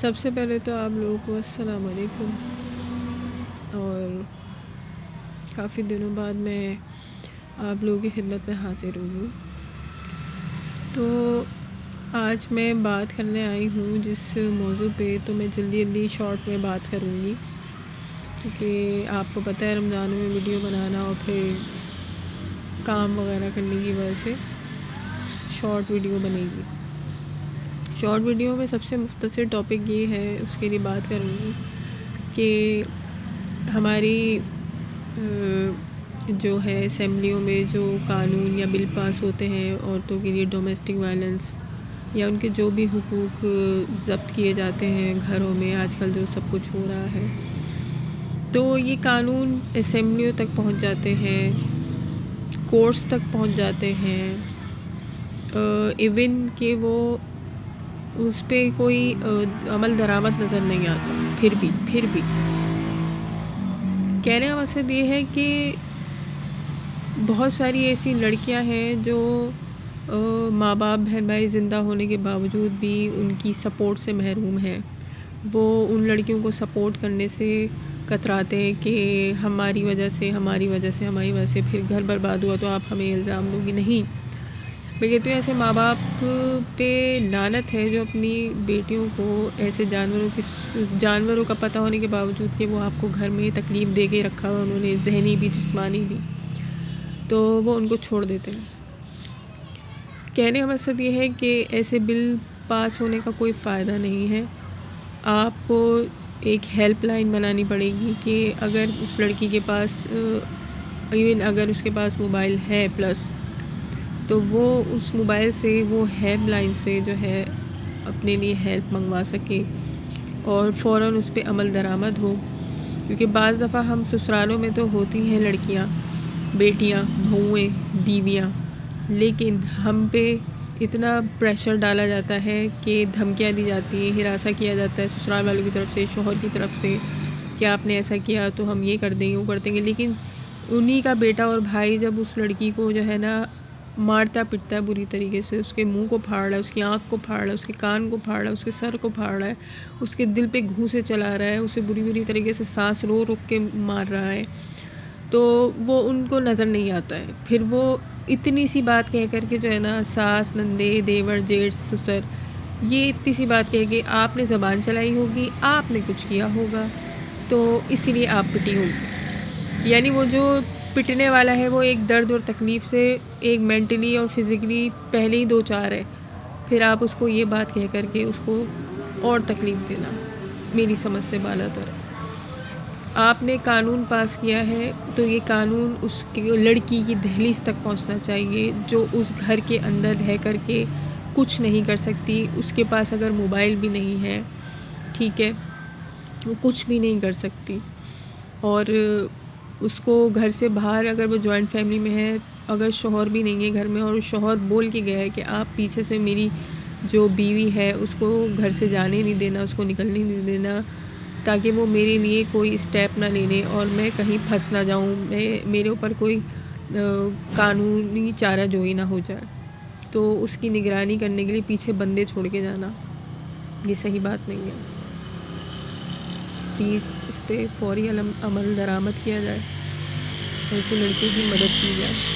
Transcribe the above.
سب سے پہلے تو آپ لوگوں کو السلام علیکم، اور کافی دنوں بعد میں آپ لوگوں کی خدمت میں حاضر ہوئی ہوں۔ تو آج میں بات کرنے آئی ہوں جس موضوع پہ، تو میں جلدی شارٹ میں بات کروں گی، کیونکہ آپ کو پتہ ہے رمضان میں ویڈیو بنانا اور پھر کام وغیرہ کرنے کی وجہ سے شارٹ ویڈیو بنے گی۔ شارٹ ویڈیو میں سب سے مختصر ٹاپک یہ ہے، اس کے لیے بات کروں گی کہ ہماری جو ہے اسمبلیوں میں جو قانون یا بل پاس ہوتے ہیں عورتوں کے لیے، ڈومیسٹک وائلنس یا ان کے جو بھی حقوق ضبط کیے جاتے ہیں گھروں میں، آج کل جو سب کچھ ہو رہا ہے، تو یہ قانون اسمبلیوں تک پہنچ جاتے ہیں، کورٹس تک پہنچ جاتے ہیں، ایون کہ وہ اس پہ کوئی عمل درآمد نظر نہیں آتا۔ پھر بھی کہنے کا مقصد یہ ہے کہ بہت ساری ایسی لڑکیاں ہیں جو ماں باپ بہن بھائی زندہ ہونے کے باوجود بھی ان کی سپورٹ سے محروم ہیں۔ وہ ان لڑکیوں کو سپورٹ کرنے سے کتراتے ہیں کہ ہماری وجہ سے پھر گھر برباد ہوا تو آپ ہمیں الزام دو گی۔ نہیں، میں کہتی ہوں ایسے ماں باپ پہ لعنت ہے جو اپنی بیٹیوں کو ایسے جانوروں کا پتہ ہونے کے باوجود کہ وہ آپ کو گھر میں تکلیف دے کے رکھا ہوا انہوں نے، ذہنی بھی جسمانی بھی، تو وہ ان کو چھوڑ دیتے ہیں۔ کہنے کا مقصد یہ ہے کہ ایسے بل پاس ہونے کا کوئی فائدہ نہیں ہے۔ آپ کو ایک ہیلپ لائن بنانی پڑے گی کہ اگر اس لڑکی کے پاس اگر اس کے پاس موبائل ہے پلس، تو وہ اس موبائل سے، وہ ہیلپ لائن سے جو ہے اپنے لیے ہیلپ منگوا سکے اور فوراً اس پہ عمل درآمد ہو۔ کیونکہ بعض دفعہ ہم سسرالوں میں تو ہوتی ہیں لڑکیاں، بیٹیاں، بہوئیں، بیویاں، لیکن ہم پہ اتنا پریشر ڈالا جاتا ہے کہ دھمکیاں دی جاتی ہیں، ہراساں کیا جاتا ہے سسرال والوں کی طرف سے، شوہر کی طرف سے، کہ آپ نے ایسا کیا تو ہم یہ کر دیں گے، وہ کر دیں گے۔ لیکن انہی کا بیٹا اور بھائی جب اس لڑکی کو جو ہے نا مارتا پٹتا ہے بری طریقے سے، اس کے منہ کو پھاڑ رہا ہے، اس کی آنکھ کو پھاڑ رہا ہے، اس کے کان کو پھاڑ رہا ہے، اس کے سر کو پھاڑ رہا ہے، اس کے دل پہ گھوسے چلا رہا ہے، اسے بری طریقے سے سانس روک کے مار رہا ہے، تو وہ ان کو نظر نہیں آتا ہے۔ پھر وہ اتنی سی بات کہہ کر کے جو ہے نا ساس، نندے، دیور، جیٹھ، سسر، یہ اتنی سی بات کہہ کے آپ نے زبان چلائی ہوگی، آپ نے کچھ کیا ہوگا، تو اسی لیے آپ پٹی ہوگی۔ یعنی وہ جو پٹنے والا ہے وہ ایک درد اور تکلیف سے ایک مینٹلی اور فزیکلی پہلے ہی دو چار ہے، پھر آپ اس کو یہ بات کہہ کر کے اس کو اور تکلیف دینا میری سمجھ سے بالا تر۔ آپ نے قانون پاس کیا ہے تو یہ قانون اس کی لڑکی کی دہلیز تک پہنچنا چاہیے جو اس گھر کے اندر رہ کر کے کچھ نہیں کر سکتی۔ اس کے پاس اگر موبائل بھی نہیں ہے، ٹھیک ہے، وہ کچھ بھی نہیں کر سکتی، اور اس کو گھر سے باہر، اگر وہ جوائنٹ فیملی میں ہے، اگر شوہر بھی نہیں ہے گھر میں اور شوہر بول کے گیا ہے کہ آپ پیچھے سے میری جو بیوی ہے اس کو گھر سے جانے نہیں دینا، اس کو نکلنے نہیں دینا، تاکہ وہ میرے لیے کوئی اسٹیپ نہ لے لے اور میں کہیں پھنس نہ جاؤں، میرے اوپر کوئی قانونی چارہ جوئی نہ ہو جائے، تو اس کی نگرانی کرنے کے لیے پیچھے بندے چھوڑ کے جانا یہ صحیح بات نہیں ہے۔ پلیز اس پہ فوری عمل درآمد کیا جائے، ایسے لڑکیوں کی مدد کی جائے۔